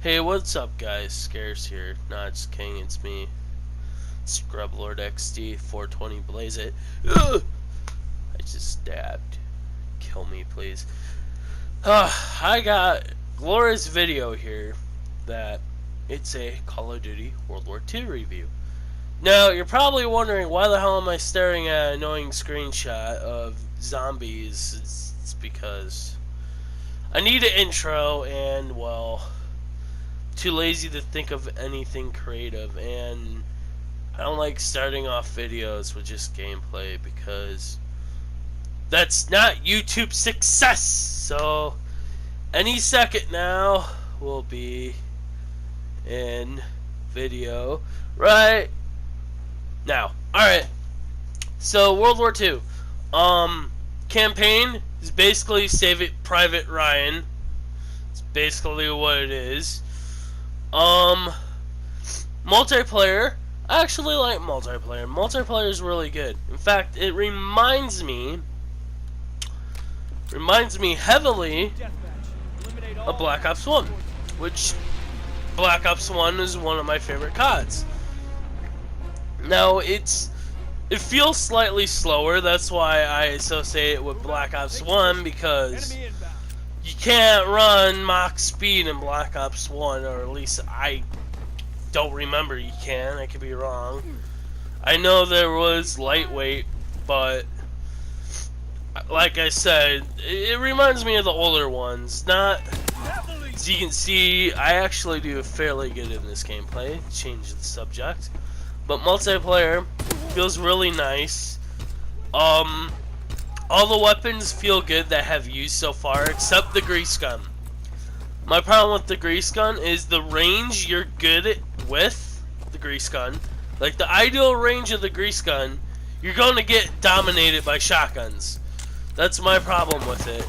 Hey, what's up, guys? Scares here. Not just kidding, it's me. Scrublord XD 420 Blaze it. Ugh! I just stabbed. Kill me, please. I got glorious video here that it's a Call of Duty World War II review. Now, you're probably wondering why the hell am I staring at an annoying screenshot of zombies. It's because I need an intro and, well, too lazy to think of anything creative, and I don't like starting off videos with just gameplay because that's not YouTube success. So any second now will be in video right now. Alright, so World War II campaign is basically Save It Private Ryan. It's basically what it is. Multiplayer. I actually like multiplayer. Multiplayer is really good. In fact, it reminds me heavily of Black Ops 1, which Black Ops 1 is one of my favorite CODs. Now, it feels slightly slower. That's why I associate it with Black Ops 1, because you can't run Mach speed in Black Ops 1, or at least I don't remember you can. I could be wrong. I know there was lightweight, but like I said, it reminds me of the older ones. Not, as you can see, I actually do fairly good in this gameplay. Change the subject. But multiplayer feels really nice. All the weapons feel good that I have used so far, except the grease gun. My problem with the grease gun is the range you're good with the grease gun. Like, the ideal range of the grease gun, you're going to get dominated by shotguns. That's my problem with it.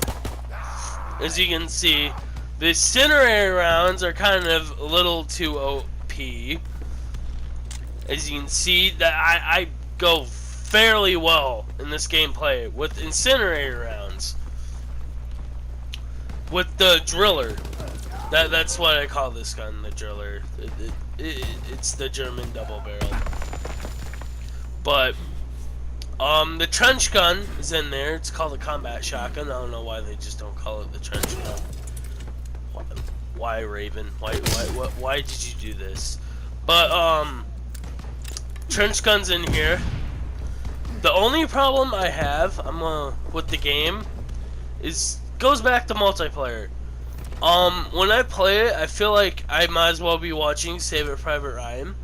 As you can see, the incendiary rounds are kind of a little too OP. As you can see, that I go fairly well in this gameplay with incendiary rounds. With the driller. That's what I call this gun, the driller. It's the German double barrel. But the trench gun is in there. It's called a combat shotgun. I don't know why they just don't call it the trench gun. Why Raven? Why did you do this? But trench gun's in here. The only problem I have with the game goes back to multiplayer. When I play it, I feel like I might as well be watching Save It Private Ryan.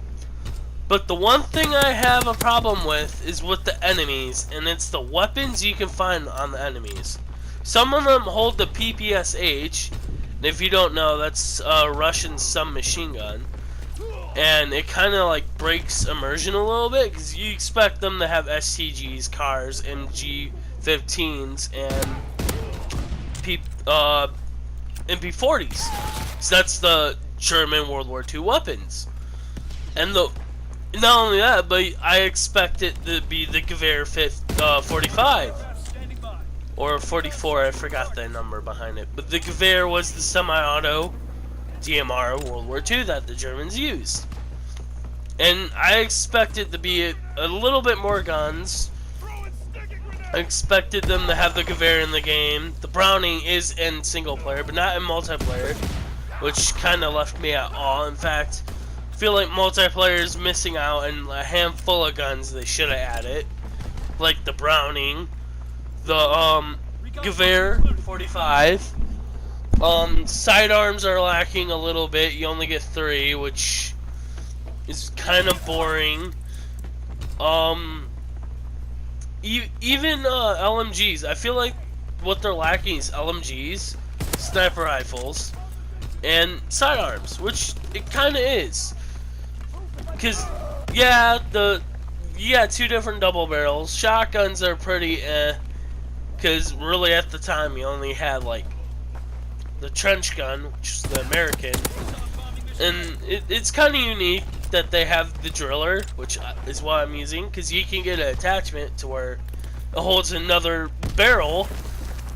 But the one thing I have a problem with is with the enemies, and it's the weapons you can find on the enemies. Some of them hold the PPSH, and if you don't know, that's a Russian submachine gun. And it kind of like breaks immersion a little bit, because you expect them to have STGs, cars, MG15s, and MP40s. So that's the German World War II weapons. And not only that, but I expect it to be the Gewehr 45. Or 44, I forgot the number behind it. But the Gewehr was the semi-auto DMR World War II that the Germans used. And I expect it to be a little bit more guns. I expected them to have the Gewehr in the game. The Browning is in single player, but not in multiplayer, which kind of left me at awe. In fact, I feel like multiplayer is missing out on a handful of guns they should have added, like the Browning, the Gewehr 45. Sidearms are lacking a little bit. You only get 3, which is kind of boring. Even LMGs. I feel like what they're lacking is LMGs, sniper rifles, and sidearms, which it kind of is. Because, yeah, you got 2 different double barrels. Shotguns are pretty because really at the time you only had like the trench gun, which is the American, and it's kind of unique that they have the driller, which is what I'm using, because you can get an attachment to where it holds another barrel,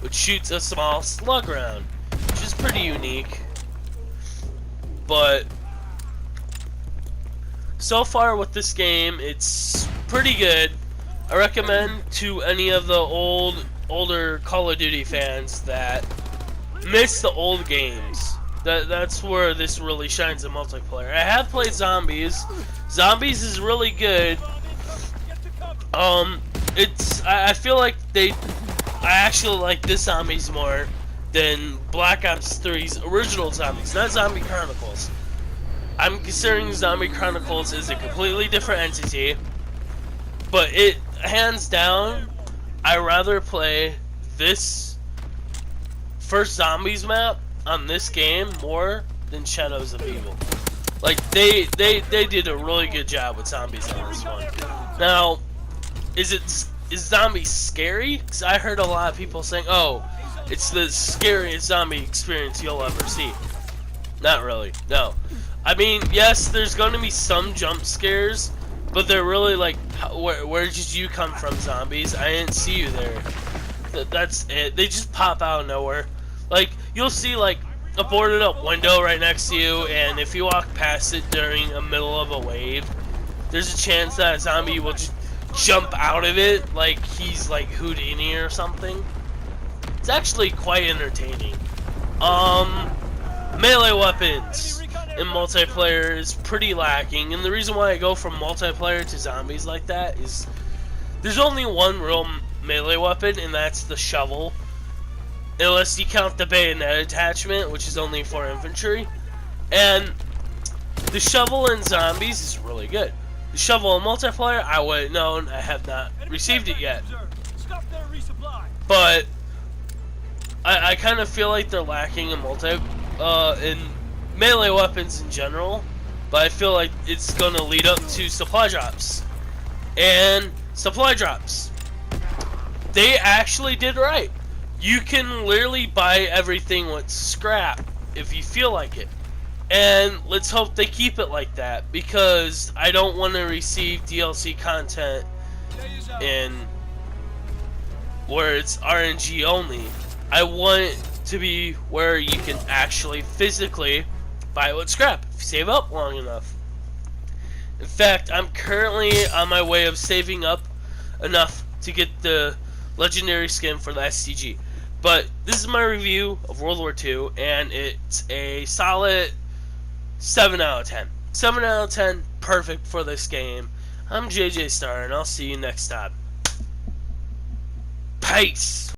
which shoots a small slug round, which is pretty unique. But so far with this game, it's pretty good. I recommend to any of the older Call of Duty fans that miss the old games. That's where this really shines in multiplayer. I have played Zombies. Zombies is really good. I feel like I actually like this Zombies more than Black Ops 3's original Zombies, not Zombie Chronicles. I'm considering Zombie Chronicles as a completely different entity, but it, hands down, I rather play this first Zombies map on this game more than Shadows of Evil. Like, they did a really good job with Zombies on this one. Now, is Zombies scary? Because I heard a lot of people saying, oh, it's the scariest zombie experience you'll ever see. Not really, no. I mean, yes, there's going to be some jump scares, but they're really like, where did you come from, zombies? I didn't see you there. That's it. They just pop out of nowhere. Like, you'll see like a boarded up window right next to you, and if you walk past it during the middle of a wave, there's a chance that a zombie will just jump out of it like he's like Houdini or something. It's actually quite entertaining. Melee weapons in multiplayer is pretty lacking, and the reason why I go from multiplayer to zombies like that is there's only one real melee weapon, and that's the shovel. Unless you count the bayonet attachment, which is only for infantry. And the shovel in zombies is really good. The shovel in multiplayer, I wouldn't known. I have not received it yet. But I kind of feel like they're lacking in in melee weapons in general. But I feel like it's gonna lead up to supply drops. And supply drops, they actually did right. You can literally buy everything with scrap if you feel like it. And let's hope they keep it like that, because I don't want to receive DLC content in where it's RNG only. I want it to be where you can actually physically buy it with scrap if you save up long enough. In fact, I'm currently on my way of saving up enough to get the legendary skin for the STG. But this is my review of World War II, and it's a solid 7 out of 10. 7 out of 10, perfect for this game. I'm JJ Star, and I'll see you next time. Peace!